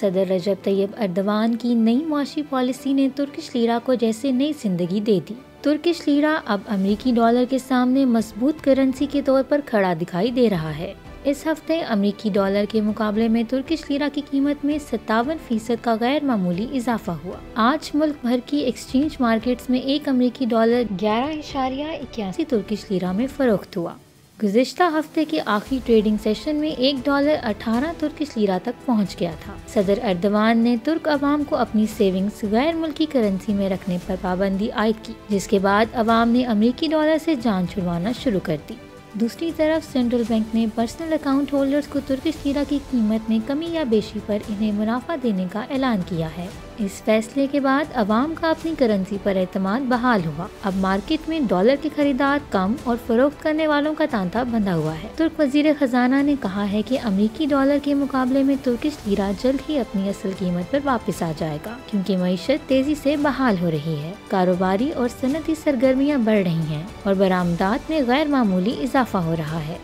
सदर रजब तैयब अर्दवान की नई मुआशी पॉलिसी ने तुर्किश लीरा को जैसे नई जिंदगी दे दी। तुर्किश लीरा अब अमेरिकी डॉलर के सामने मजबूत करेंसी के तौर पर खड़ा दिखाई दे रहा है। इस हफ्ते अमेरिकी डॉलर के मुकाबले में तुर्किश लीरा की कीमत में 57% का गैर मामूली इजाफा हुआ। आज मुल्क भर की एक्सचेंज मार्केट्स में एक अमेरिकी डॉलर 11.81 तुर्किश लीरा में फरोख्त हुआ। गुज़िश्ता हफ्ते के आखिरी ट्रेडिंग सेशन में $1 18 तुर्किश लीरा तक पहुंच गया था। सदर अर्दवान ने तुर्क अवाम को अपनी सेविंग्स गैर मुल्की करेंसी में रखने पर पाबंदी आयद की, जिसके बाद अवाम ने अमेरिकी डॉलर से जान छुड़वाना शुरू कर दी। दूसरी तरफ सेंट्रल बैंक ने पर्सनल अकाउंट होल्डर्स को तुर्किश लीरा की कीमत में कमी या बेशी पर इन्हें मुनाफा देने का ऐलान किया है। इस फैसले के बाद अवाम का अपनी करेंसी पर एतमाद बहाल हुआ। अब मार्केट में डॉलर के खरीदार कम और फरोख्त करने वालों का तांता बंधा हुआ है। तुर्क वजीर खजाना ने कहा है कि अमेरिकी डॉलर के मुकाबले में तुर्किश लीरा जल्द ही अपनी असल कीमत पर वापस आ जाएगा, क्योंकि मईशत तेजी से बहाल हो रही है, कारोबारी और सनती सरगर्मियां बढ़ रही हैं और बरामदात में गैर मामूली इजाफा हो रहा है।